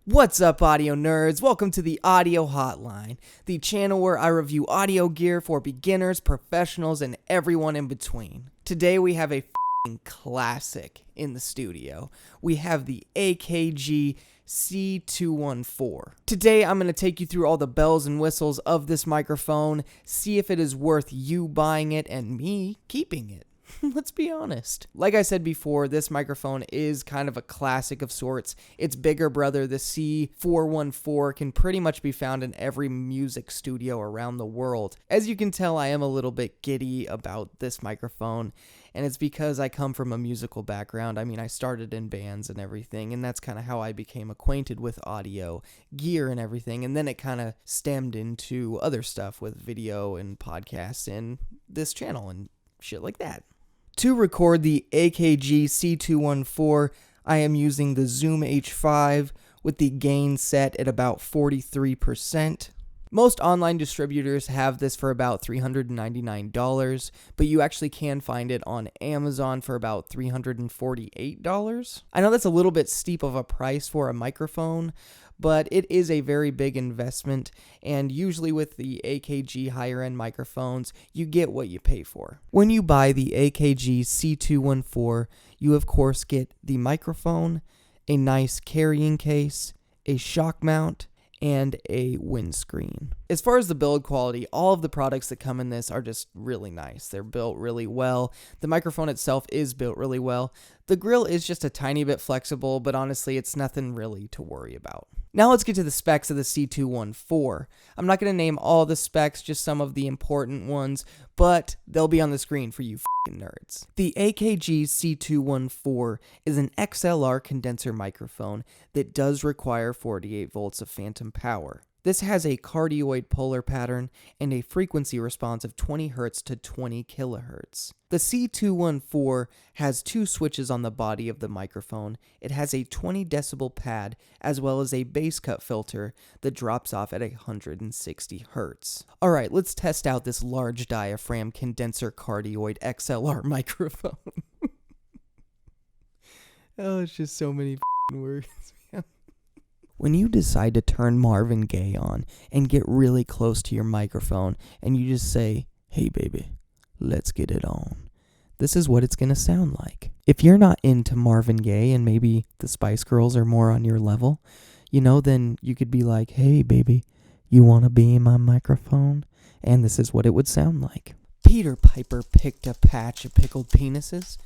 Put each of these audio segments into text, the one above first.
What's up, audio nerds? Welcome to the Audio Hotline, the channel where I review audio gear for beginners, professionals, and everyone in between. Today we have a f***ing classic in the studio. We have the AKG C214. Today I'm going to take you through all the bells and whistles of this microphone, see if it is worth you buying it and me keeping it. Let's be honest. Like I said before, this microphone is kind of a classic of sorts. Its bigger brother, the C414, can pretty much be found in every music studio around the world. As you can tell, I am a little bit giddy about this microphone, and it's because I come from a musical background. I mean, I started in bands and everything, and that's kind of how I became acquainted with audio gear and everything, and then it kind of stemmed into other stuff with video and podcasts and this channel and shit like that. To record the AKG C214, I am using the Zoom H5 with the gain set at about 43%. Most online distributors have this for about $399, but you actually can find it on Amazon for about $348. I know that's a little bit steep of a price for a microphone, but it is a very big investment, and usually with the AKG higher-end microphones, you get what you pay for. When you buy the AKG C214, you of course get the microphone, a nice carrying case, a shock mount, and a windscreen. As far as the build quality, all of the products that come in this are just really nice. They're built really well. The microphone itself is built really well. The grill is just a tiny bit flexible, but honestly, it's nothing really to worry about. Now let's get to the specs of the C214. I'm not going to name all the specs, just some of the important ones, but they'll be on the screen for you f***ing nerds. The AKG C214 is an XLR condenser microphone that does require 48 volts of phantom power. This has a cardioid polar pattern and a frequency response of 20 Hz to 20 kHz. The C214 has two switches on the body of the microphone. It has a 20 decibel pad as well as a bass cut filter that drops off at 160 Hz. Alright, let's test out this large diaphragm condenser cardioid XLR microphone. Oh, it's just so many words. When you decide to turn Marvin Gaye on and get really close to your microphone and you just say, "Hey baby, let's get it on," this is what it's going to sound like. If you're not into Marvin Gaye and maybe the Spice Girls are more on your level, then you could be like, "Hey baby, you want to be in my microphone?" And this is what it would sound like. Peter Piper picked a patch of pickled penises.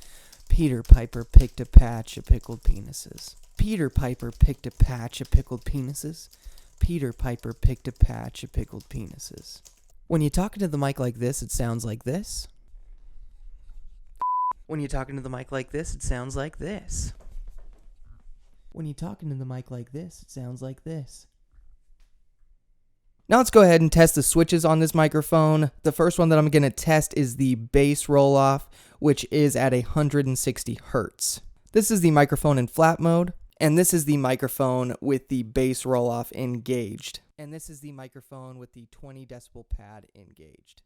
Peter Piper picked a patch of pickled penises. Peter Piper picked a patch of pickled penises. Peter Piper picked a patch of pickled penises. When you're talking to the mic like this, it sounds like this. When you're talking to the mic like this, it sounds like this. When you're talking to the mic like this, it sounds like this. Now let's go ahead and test the switches on this microphone. The first one that I'm going to test is the bass roll-off, which is at 160 Hz. This is the microphone in flat mode. And this is the microphone with the bass roll-off engaged. And this is the microphone with the 20 decibel pad engaged.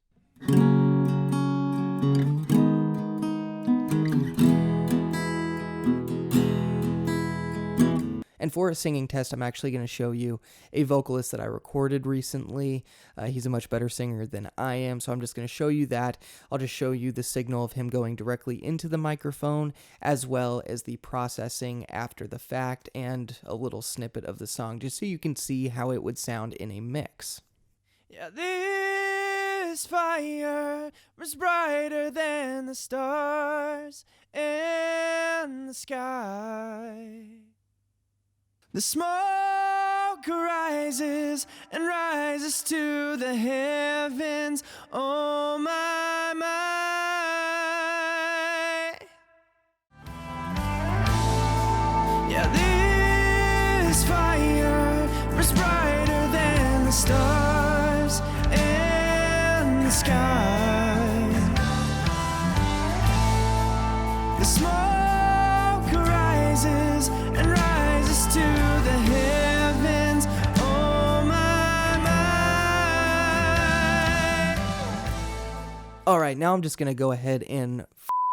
And for a singing test, I'm actually going to show you a vocalist that I recorded recently. He's a much better singer than I am, so I'm just going to show you that. I'll just show you the signal of him going directly into the microphone, as well as the processing after the fact, and a little snippet of the song, just so you can see how it would sound in a mix. Yeah, this fire was brighter than the stars in the sky. The smoke rises and rises to the heavens. Oh my, my. Yeah, this fire was brighter than the stars in the sky. The smoke rises and rises to the heavens. Oh my, my. Alright, now I'm just gonna go ahead and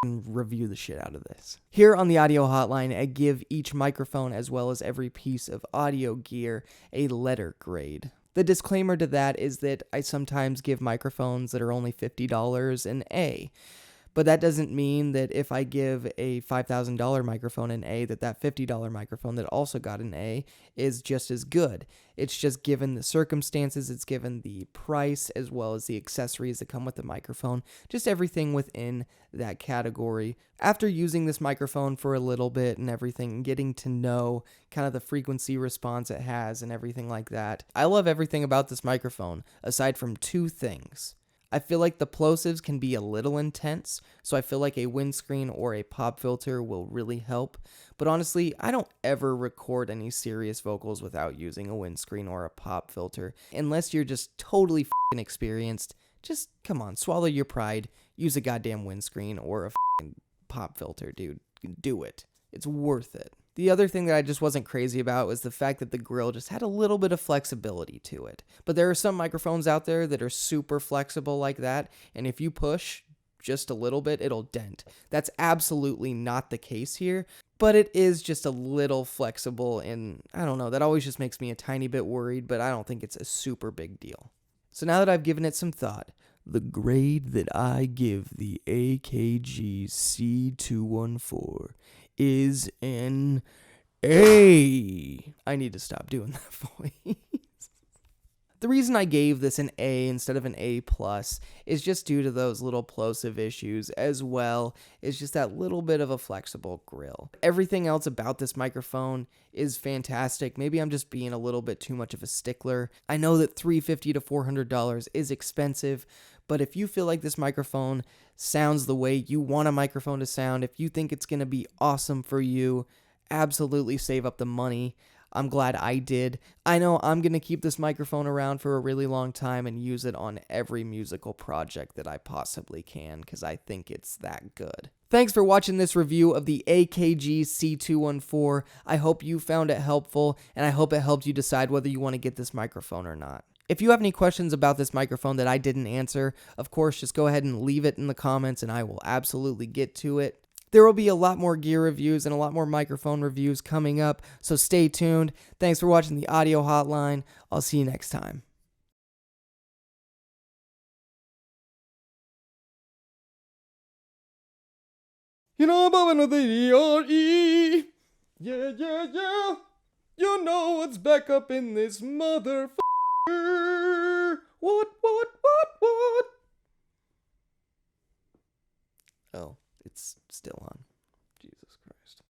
review the shit out of this. Here on the audio hotline, I give each microphone as well as every piece of audio gear a letter grade. The disclaimer to that is that I sometimes give microphones that are only $50 an A. But that doesn't mean that if I give a $5,000 microphone an A, that $50 microphone that also got an A is just as good. It's just given the circumstances, it's given the price, as well as the accessories that come with the microphone, just everything within that category. After using this microphone for a little bit and everything, and getting to know kind of the frequency response it has and everything like that, I love everything about this microphone, aside from two things. I feel like the plosives can be a little intense, so I feel like a windscreen or a pop filter will really help. But honestly, I don't ever record any serious vocals without using a windscreen or a pop filter. Unless you're just totally f***ing experienced, just come on, swallow your pride, use a goddamn windscreen or a f***ing pop filter, dude. Do it. It's worth it. The other thing that I just wasn't crazy about was the fact that the grill just had a little bit of flexibility to it. But there are some microphones out there that are super flexible like that, and if you push just a little bit, it'll dent. That's absolutely not the case here, but it is just a little flexible, and I don't know, that always just makes me a tiny bit worried, but I don't think it's a super big deal. So now that I've given it some thought, the grade that I give the AKG C214 is an A. I need to stop doing that voice. The reason I gave this an A instead of an A+ is just due to those little plosive issues, as well as just that little bit of a flexible grill. Everything else about this microphone is fantastic. Maybe I'm just being a little bit too much of a stickler. I know that $350 to $400 is expensive, but if you feel like this microphone sounds the way you want a microphone to sound, if you think it's going to be awesome for you, absolutely save up the money. I'm glad I did. I know I'm going to keep this microphone around for a really long time and use it on every musical project that I possibly can, because I think it's that good. Thanks for watching this review of the AKG C214. I hope you found it helpful, and I hope it helped you decide whether you want to get this microphone or not. If you have any questions about this microphone that I didn't answer, of course, just go ahead and leave it in the comments and I will absolutely get to it. There will be a lot more gear reviews and a lot more microphone reviews coming up, so stay tuned. Thanks for watching the Audio Hotline. I'll see you next time. You know I'm bumming with the R.E. Yeah, yeah, yeah. You know what's back up in this motherfucker. What? Oh, it's still on.